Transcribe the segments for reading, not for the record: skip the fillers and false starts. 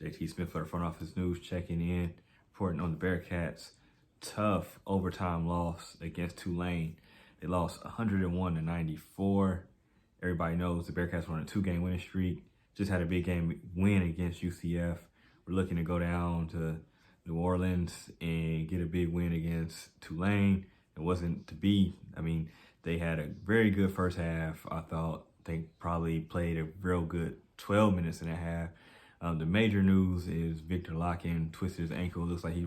JT Smith for the front office news checking in, reporting on the Bearcats' tough overtime loss against Tulane. They lost 101-94. Everybody knows the Bearcats were on a 2-game winning streak. Just had a big game win against UCF. We're looking to go down to New Orleans and get a big win against Tulane. It wasn't to be. I mean, they had a very good first half. I thought they probably played a real good 12 minutes and a half. The major news is Victor Locken twisted his ankle. Looks like he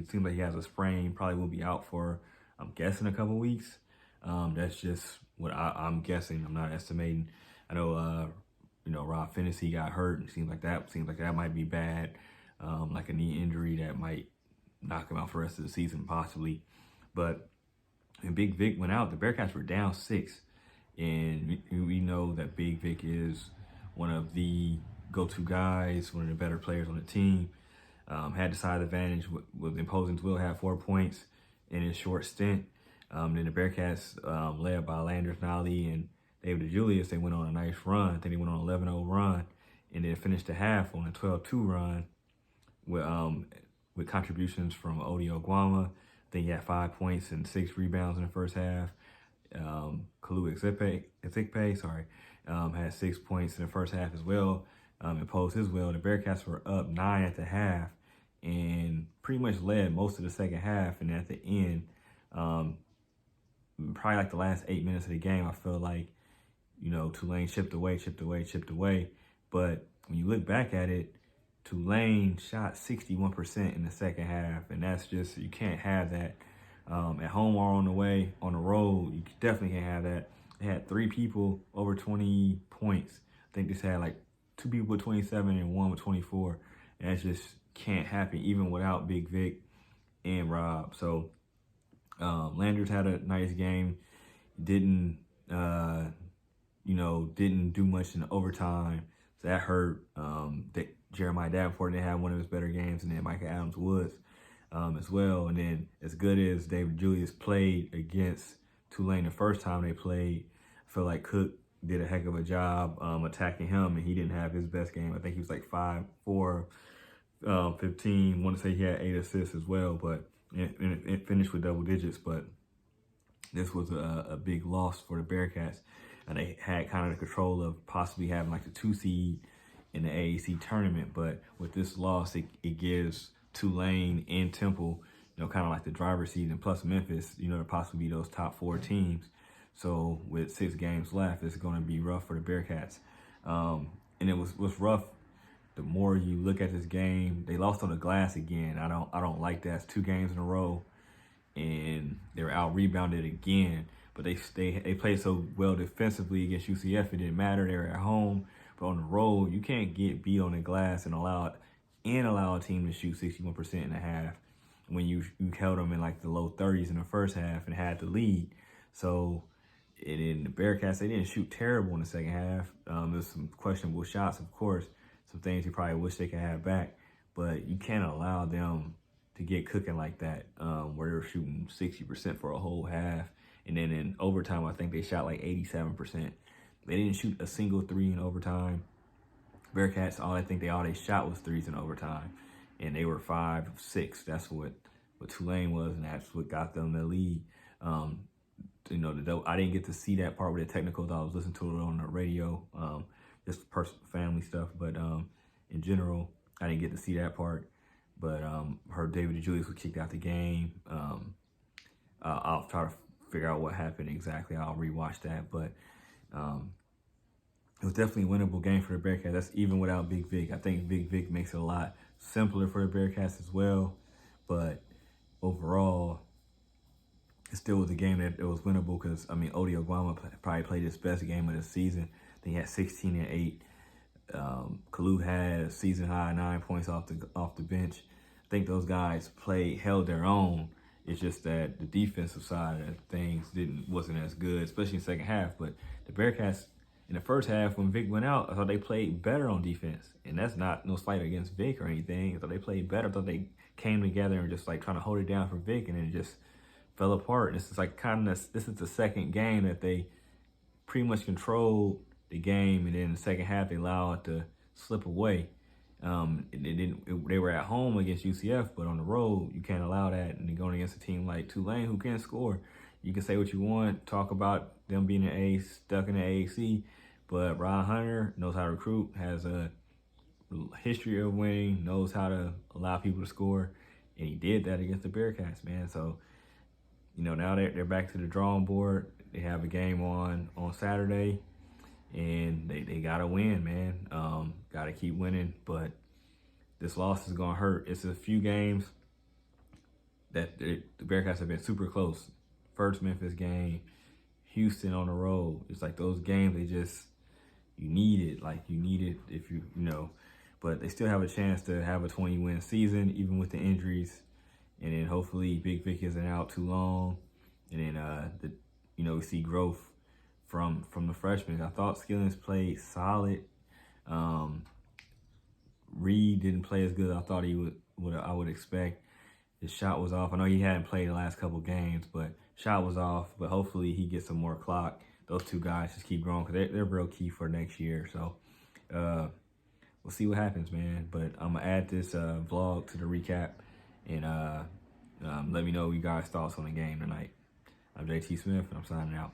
seems like he has a sprain. Probably will be out for, I'm guessing, a couple weeks. That's just what I'm guessing. I'm not estimating. I know, Rob Finney got hurt. It seems like that might be bad. Like a knee injury that might knock him out for the rest of the season, possibly. But when Big Vic went out, the Bearcats were down 6. And we know that Big Vic is one of the go-to guys, one of the better players on the team. Had the side advantage with imposing will, had 4 points in his short stint. Then the Bearcats, led by Landers Nolly and David DeJulius, they went on a nice run. I think they went on an 11-0 run, and then finished the half on a 12-2 run with contributions from Odi Oguama. I think he had 5 points and 6 rebounds in the first half. Kalu Ezikpe, had 6 points in the first half as well. Imposed his will. The Bearcats were up 9 at the half and pretty much led most of the second half. And at the end, probably like the last 8 minutes of the game, I feel like, Tulane chipped away. But when you look back at it, Tulane shot 61% in the second half. And that's just, you can't have that. At home or on the road, you definitely can't have that. They had 3 people over 20 points. I think they had like 2 people with 27 and 1 with 24. And that just can't happen, even without Big Vic and Rob. So Landers had a nice game. Didn't do much in the overtime. So that hurt. Jeremiah Davenport didn't have one of his better games, and then Micah Adams Woods as well. And then as good as David Julius played against Tulane the first time they played, I feel like Cook did a heck of a job attacking him, and he didn't have his best game. I think he was like 5-4, 15. I want to say he had 8 assists as well, but it finished with double digits. But this was a big loss for the Bearcats, and they had kind of the control of possibly having like the 2 seed in the AAC tournament. But with this loss, it gives Tulane and Temple, kind of like the driver's seat, and plus Memphis, to possibly be those top 4 teams. So with 6 games left, it's going to be rough for the Bearcats. And it was rough. The more you look at this game, they lost on the glass again. I don't like that. It's 2 games in a row, and they were out rebounded again. But they played so well defensively against UCF, it didn't matter. They were at home, but on the road, you can't get beat on the glass and allow a team to shoot 61% in a half when you held them in like the low 30s in the first half and had the lead. So. And in the Bearcats, they didn't shoot terrible in the second half. There's some questionable shots, of course, some things you probably wish they could have back. But you can't allow them to get cooking like that, where they're shooting 60% for a whole half. And then in overtime, I think they shot like 87%. They didn't shoot a single 3 in overtime. Bearcats, all they shot was 3s in overtime. And they were 5 of 6. That's what Tulane was, and that's what got them the lead. I didn't get to see that part with the technicals. I was listening to it on the radio, just personal family stuff. But in general, I didn't get to see that part. But heard David DeJulius was kicked out the game. I'll try to figure out what happened exactly. I'll rewatch that. But it was definitely a winnable game for the Bearcats. That's even without Big Vic. I think Big Vic makes it a lot simpler for the Bearcats as well. But overall, it still was a game that it was winnable because, Odi Oguama probably played his best game of the season. I think he had 16 and 8. Kalu had a season high 9 points off the bench. I think those guys held their own. It's just that the defensive side of things wasn't as good, especially in the second half. But the Bearcats, in the first half, when Vic went out, I thought they played better on defense. And that's not no slight against Vic or anything. I thought they played better. I thought they came together and just like trying to hold it down for Vic, and then just fell apart. This is like this is the second game that they pretty much controlled the game, and then in the second half they allowed it to slip away. They were at home against UCF, but on the road you can't allow that. And then going against a team like Tulane who can't score, you can say what you want, talk about them being stuck in the AAC, but Ryan Hunter knows how to recruit, has a history of winning, knows how to allow people to score, and he did that against the Bearcats, man. So, now they're back to the drawing board. They have a game on Saturday, and they gotta win, man. Gotta keep winning, but this loss is gonna hurt. It's a few games that the Bearcats have been super close. First Memphis game, Houston on the road. It's like those games you need it. Like you need it if you know. But they still have a chance to have a 20-win season, even with the injuries. And then hopefully Big Vic isn't out too long. And then we see growth from the freshmen. I thought Skillings played solid. Reed didn't play as good as I thought he I would expect. His shot was off. I know he hadn't played the last couple games, but shot was off. But hopefully he gets some more clock. Those two guys just keep growing because they're real key for next year. So we'll see what happens, man. But I'm going to add this vlog to the recap and let me know you guys' thoughts on the game tonight. I'm JT Smith, and I'm signing out.